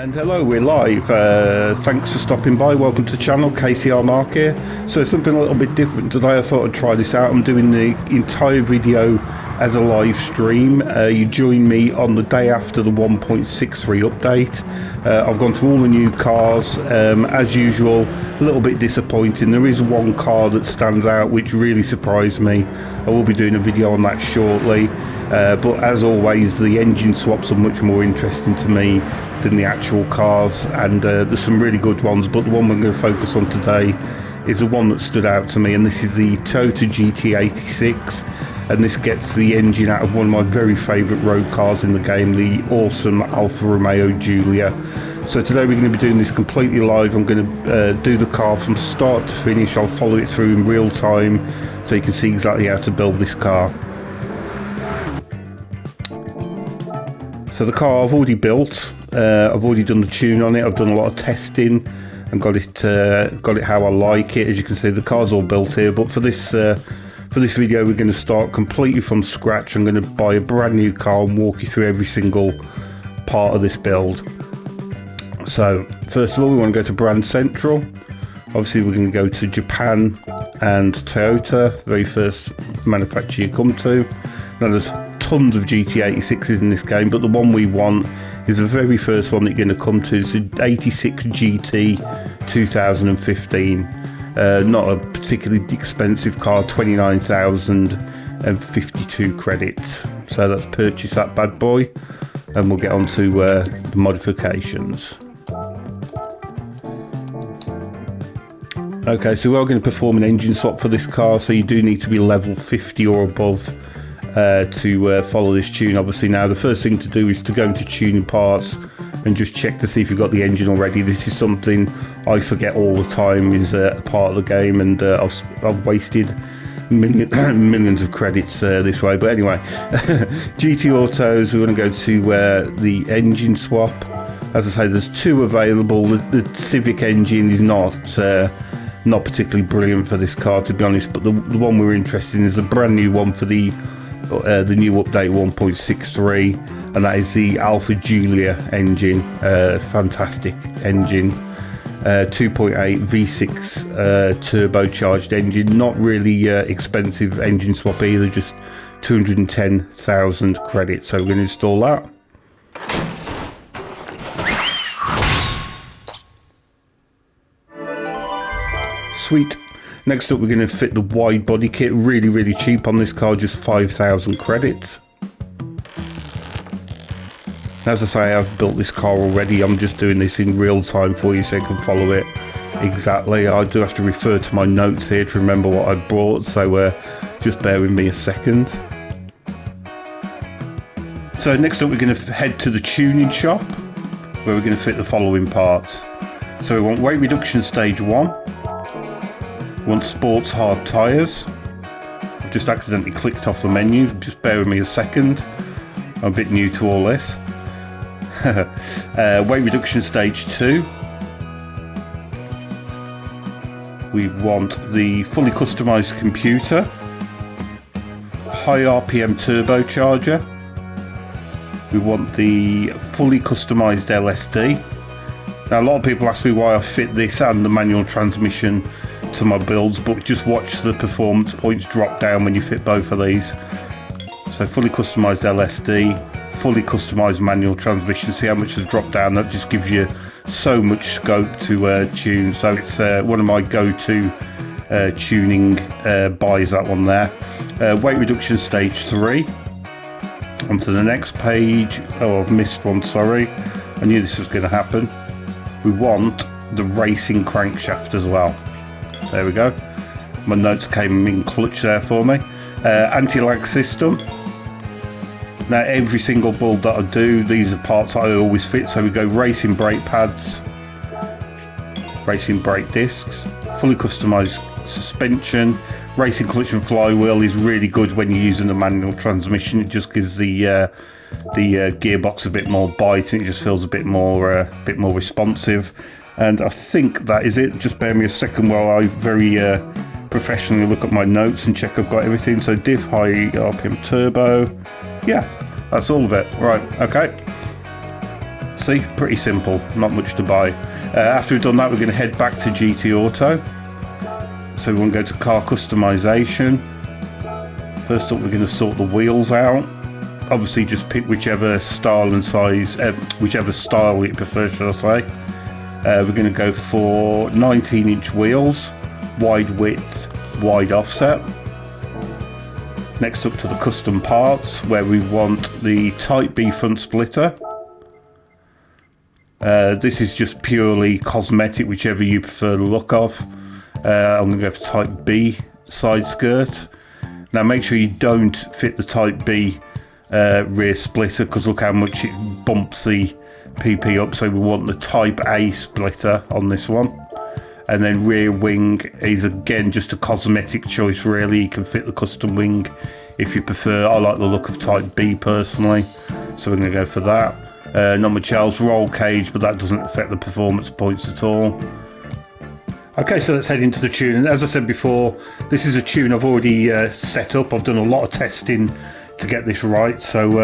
And hello, we're live. Thanks for stopping by. Welcome to the channel, KCR-Mark here. So something a little bit different today. I thought I'd try this out. I'm doing the entire video as a live stream. You join me on the day after the 1.63 update. I've gone through all the new cars. As usual, a little bit disappointing. There is one car that stands out which really surprised me. I will be doing a video on that shortly. But as always, the engine swaps are much more interesting to me than the actual cars, and there's some really good ones, but the one we're going to focus on today is the one that stood out to me, and this is the Toyota GT86, and this gets the engine out of one of my very favourite road cars in the game, the awesome Alfa Romeo Giulia. So today we're going to be doing this completely live. I'm going to do the car from start to finish. I'll follow it through in real time so you can see exactly how to build this car. So the car I've already built. I've already done the tune on it. I've done a lot of testing and got it how I like it. As you can see, the car's all built here. But for this video, we're going to start completely from scratch. I'm going to buy a brand new car and walk you through every single part of this build. So first of all, we want to go to brand central. Obviously, we're going to go to Japan and Toyota, the very first manufacturer you come to. Now there's tons of GT86s in this game, but the one we want is the very first one that you're going to come to. It's the 86 GT 2015. Not a particularly expensive car, 29,052 credits. So let's purchase that bad boy and we'll get on to the modifications. Okay, so we are going to perform an engine swap for this car, so you do need to be level 50 or above to follow this tune. Obviously, now the first thing to do is to go into tuning parts and just check to see if you've got the engine already. This is something I forget all the time, is a part of the game, and I've wasted millions of credits this way. But anyway, GT Autos, we want to go to the engine swap. As I say, there's two available. The Civic engine is not particularly brilliant for this car, to be honest, but the one we're interested in is a brand new one for the new update 1.63, and that is the Alfa Giulia engine. Fantastic engine, 2.8 V6 turbocharged engine. Not really expensive engine swap either, just 210,000 credits. So we're going to install that. Sweet. Next up, we're going to fit the wide body kit. Really cheap on this car, just 5,000 credits. As I say, I've built this car already. I'm just doing this in real time for you so you can follow it exactly. I do have to refer to my notes here to remember what I brought, so just bear with me a second. So next up, we're going to head to the tuning shop where we're going to fit the following parts. So we want weight reduction stage 1. We want sports hard tyres. I've just accidentally clicked off the menu, just bear with me a second. I'm a bit new to all this. Weight reduction stage 2. We want the fully customised computer, high RPM turbocharger. We want the fully customised LSD. Now a lot of people ask me why I fit this and the manual transmission to my builds, but just watch the performance points drop down when you fit both of these. So fully customized LSD, fully customized manual transmission. See how much has dropped down? That just gives you so much scope to tune. So it's one of my go-to tuning buys, that one there. Weight reduction stage 3. On to the next page. Oh, I've missed one, sorry. I knew this was going to happen. We want the racing crankshaft as well. There we go. My notes came in clutch there for me. Anti-lag system. Now every single build that I do, these are parts I always fit. So we go racing brake pads, racing brake discs, fully customized suspension. Racing clutch and flywheel is really good when you're using the manual transmission. It just gives the gearbox a bit more bite, and it just feels a bit more responsive. And I think that is it. Just bear me a second while I very professionally look at my notes and check I've got everything. So diff, high RPM turbo. Yeah, that's all of it. Right, okay. See, pretty simple, not much to buy. After we've done that, we're going to head back to GT Auto. So we want to go to car customization. First up, we're going to sort the wheels out. Obviously just pick whichever style and size, whichever style you prefer, should I say. We're going to go for 19-inch wheels, wide width, wide offset. Next up to the custom parts, where we want the Type B front splitter. This is just purely cosmetic, whichever you prefer the look of. I'm going to go for Type B side skirt. Now make sure you don't fit the Type B rear splitter, because look how much it bumps the PP up. So we want the Type A splitter on this one. And then rear wing is again just a cosmetic choice really. You can fit the custom wing if you prefer. I like the look of Type B personally, so we're going to go for that. Not much else. Roll cage, but that doesn't affect the performance points at all. Okay, so let's head into the tune. And as I said before, this is a tune I've already set up. I've done a lot of testing to get this right, so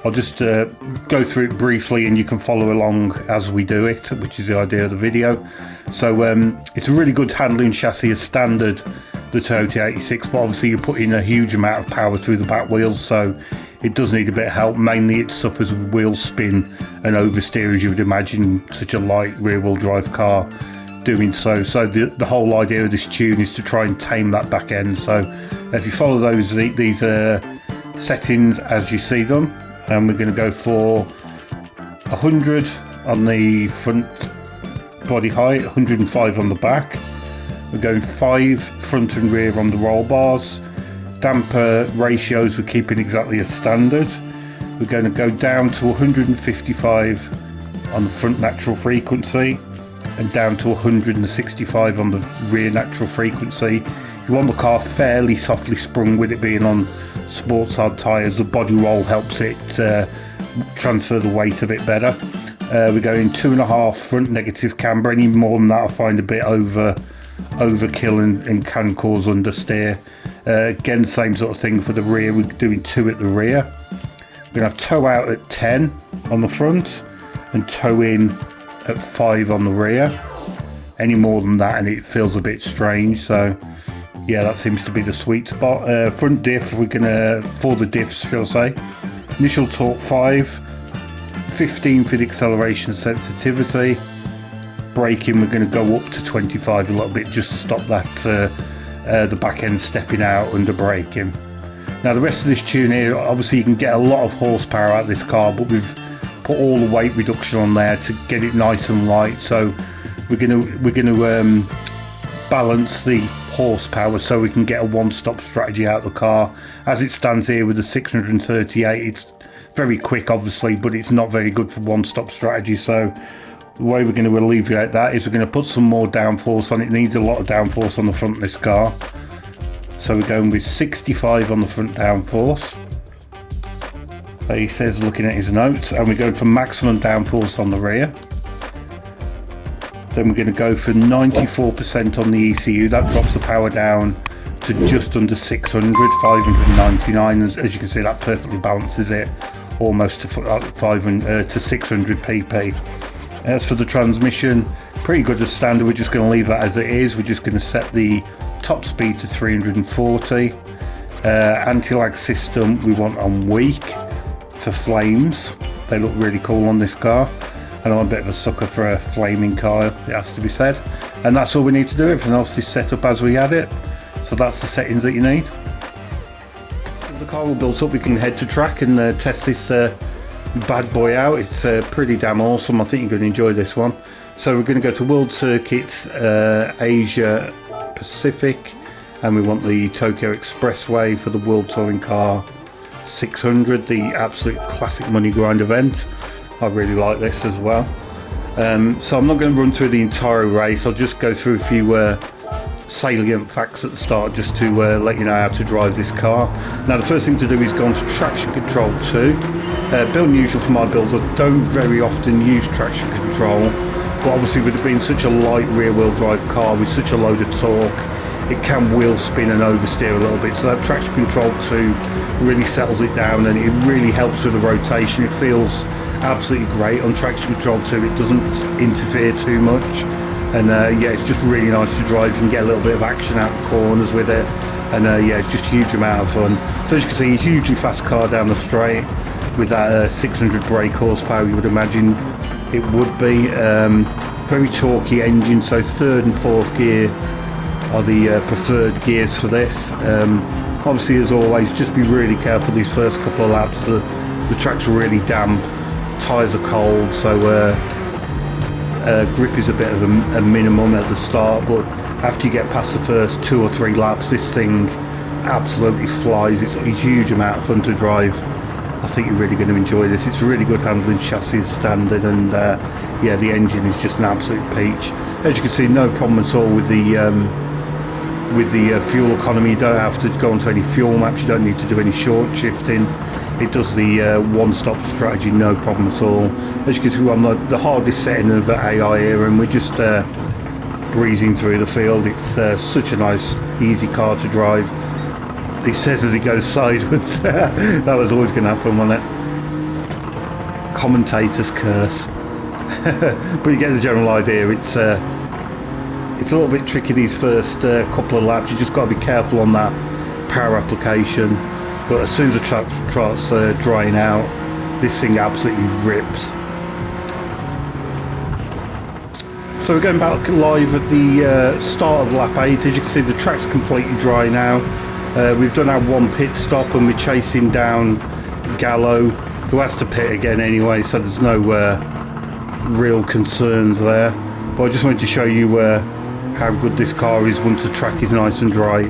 I'll just go through it briefly and you can follow along as we do it, which is the idea of the video. So it's a really good handling chassis as standard, the Toyota 86, but obviously you're putting a huge amount of power through the back wheels, so it does need a bit of help. Mainly it suffers with wheel spin and oversteer, as you would imagine such a light rear wheel drive car doing so. So the whole idea of this tune is to try and tame that back end. So if you follow these settings as you see them, and we're going to go for 100 on the front body height, 105 on the back. We're going 5 front and rear on the roll bars. Damper ratios we're keeping exactly as standard. We're going to go down to 155 on the front natural frequency and down to 165 on the rear natural frequency. You want the car fairly softly sprung, with it being on sports hard tyres. The body roll helps it transfer the weight a bit better. We're going 2.5 front negative camber. Any more than that I find a bit overkill and can cause understeer. Again, same sort of thing for the rear. We're doing 2 at the rear. We're going to have toe out at 10 on the front and toe in at 5 on the rear. Any more than that and it feels a bit strange, so yeah, that seems to be the sweet spot. Front diff, we're gonna, for the diffs, shall I say, initial torque 5, 15 for the acceleration sensitivity. Braking, we're going to go up to 25 a little bit just to stop that the back end stepping out under braking. Now the rest of this tune here, obviously you can get a lot of horsepower out of this car, but we've put all the weight reduction on there to get it nice and light. So we're going to balance the horsepower so we can get a one-stop strategy out of the car. As it stands here with the 638, it's very quick obviously, but it's not very good for one-stop strategy. So the way we're going to alleviate that is we're going to put some more downforce on it. It needs a lot of downforce on the front of this car. So we're going with 65 on the front downforce. He says, looking at his notes, and we're going for maximum downforce on the rear. Then we're going to go for 94% on the ECU. That drops the power down to just under 600, 599. As you can see, that perfectly balances it almost to 600 pp. As for the transmission, pretty good as standard. We're just going to leave that as it is. We're just going to set the top speed to 340. Anti-lag system we want on weak for flames. They look really cool on this car, and I'm a bit of a sucker for a flaming car, it has to be said. And that's all we need to do. Everything else is set up as we had it. So that's the settings that you need. The car all built up, we can head to track and test this bad boy out. It's pretty damn awesome. I think you're going to enjoy this one. So we're going to go to World Circuits, Asia Pacific, and we want the Tokyo Expressway for the World Touring Car 600, the absolute classic money grind event. I really like this as well. So I'm not going to run through the entire race. I'll just go through a few salient facts at the start just to let you know how to drive this car. Now the first thing to do is go on to traction control 2. Build usual for my builds, I don't very often use traction control, but obviously with it being such a light rear wheel drive car with such a load of torque, it can wheel spin and oversteer a little bit. So that traction control 2 really settles it down and it really helps with the rotation. It feels absolutely great on traction control too. It doesn't interfere too much, and yeah, it's just really nice to drive. You can get a little bit of action out the corners with it, and yeah, it's just a huge amount of fun. So as you can see, a hugely fast car down the straight with that 600 brake horsepower. You would imagine it would be very torquey engine. So third and fourth gear are the preferred gears for this. Obviously, as always, just be really careful these first couple of laps. The track's really damp, tyres are cold, so grip is a bit of a minimum at the start, but after you get past the first 2 or 3 laps, this thing absolutely flies. It's a huge amount of fun to drive. I think you're really going to enjoy this. It's really good handling, chassis standard, and yeah, the engine is just an absolute peach. As you can see, no problem at all with the fuel economy. You don't have to go onto any fuel maps, you don't need to do any short shifting. It does the one-stop strategy, no problem at all. As you can see, I'm the hardest setting of AI here, and we're just breezing through the field. It's such a nice, easy car to drive. He says as he goes sideways. That was always going to happen, wasn't it? Commentator's curse. But you get the general idea. It's a little bit tricky these first couple of laps. You just got to be careful on that power application. But as soon as the track starts drying out, this thing absolutely rips. So we're going back live at the start of lap 8. As you can see, the track's completely dry now. We've done our one pit stop and we're chasing down Gallo, who has to pit again anyway, so there's no real concerns there. But I just wanted to show you how good this car is once the track is nice and dry.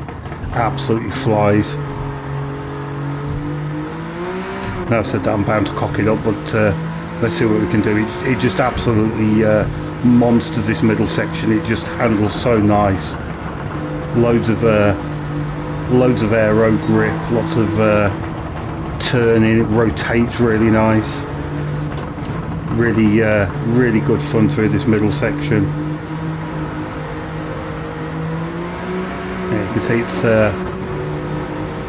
Absolutely flies. Now I said that, I'm bound to cock it up, but let's see what we can do. It just absolutely monsters this middle section. It just handles so nice. Loads of aero grip, lots of turning. It rotates really nice. Really, really good fun through this middle section. Yeah, you can see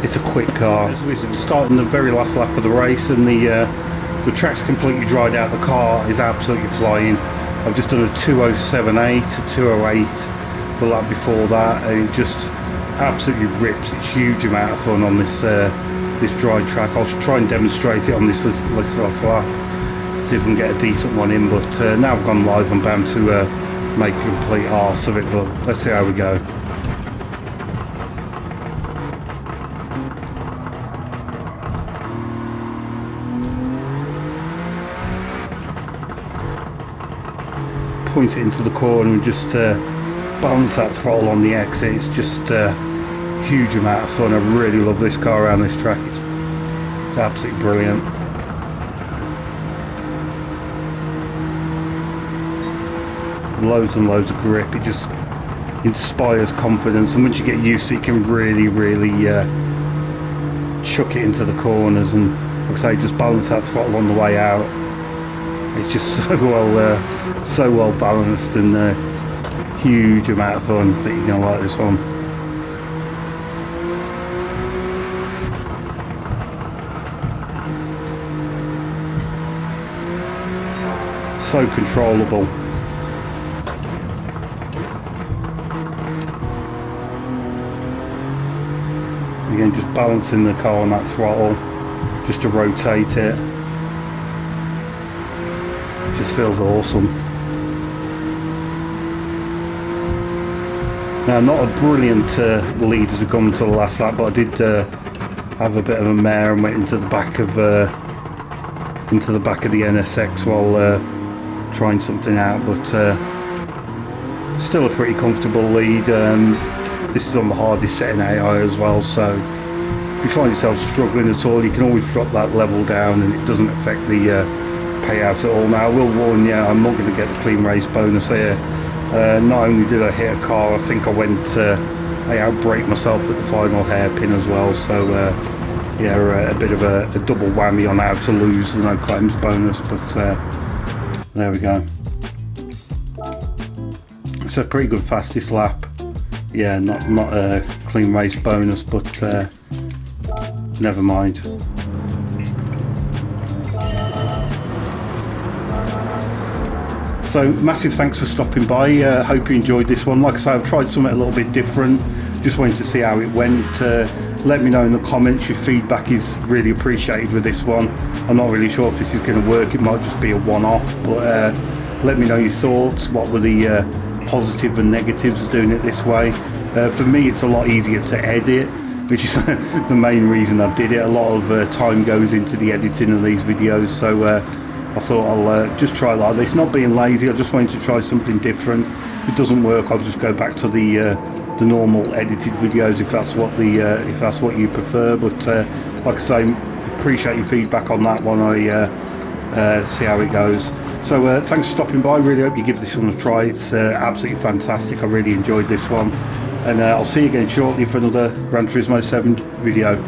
it's a quick car. We're starting the very last lap of the race, and the track's completely dried out. The car is absolutely flying. I've just done a 2:07.8, a 2:08 the lap before that, and it just absolutely rips. It's a huge amount of fun on this this dry track. I'll try and demonstrate it on this last lap, see if we can get a decent one in, but now I've gone live, I'm bound to make a complete arse of it, but let's see how we go. Point it into the corner and just balance that throttle on the exit. It's just a huge amount of fun. I really love this car around this track. It's absolutely brilliant. Loads and loads of grip. It just inspires confidence, and once you get used to it, you can really chuck it into the corners, and like I say, just balance that throttle on the way out. It's just so well balanced, and huge amount of fun. I think you're gonna like this one. So controllable. Again, just balancing the car on that throttle just to rotate it. Just feels awesome. Now, not a brilliant lead as we come to the last lap, but I did have a bit of a mare and went into the back of the NSX while trying something out, but still a pretty comfortable lead. This is on the hardest setting AI as well, so if you find yourself struggling at all, you can always drop that level down and it doesn't affect the payout at all. Now, I will warn you, I'm not going to get the clean race bonus here. Not only did I hit a car, I think I outbraked myself at the final hairpin as well, so yeah, a bit of a double whammy on how to lose the no claims bonus, but there we go. It's a pretty good fastest lap. Yeah, not a clean race bonus, but never mind. So massive thanks for stopping by. Hope you enjoyed this one. Like I say, I've tried something a little bit different. Just wanted to see how it went. Let me know in the comments. Your feedback is really appreciated with this one. I'm not really sure if this is going to work. It might just be a one-off, but let me know your thoughts. What were the positive and negatives of doing it this way? For me, it's a lot easier to edit, which is the main reason I did it. A lot of time goes into the editing of these videos, so I thought I'll just try like this. Not being lazy, I just wanted to try something different. If it doesn't work, I'll just go back to the normal edited videos if that's what you prefer. But like I say, appreciate your feedback on that one. I see how it goes. So thanks for stopping by. Really hope you give this one a try. It's absolutely fantastic. I really enjoyed this one, and I'll see you again shortly for another Gran Turismo 7 video.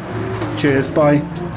Cheers, bye.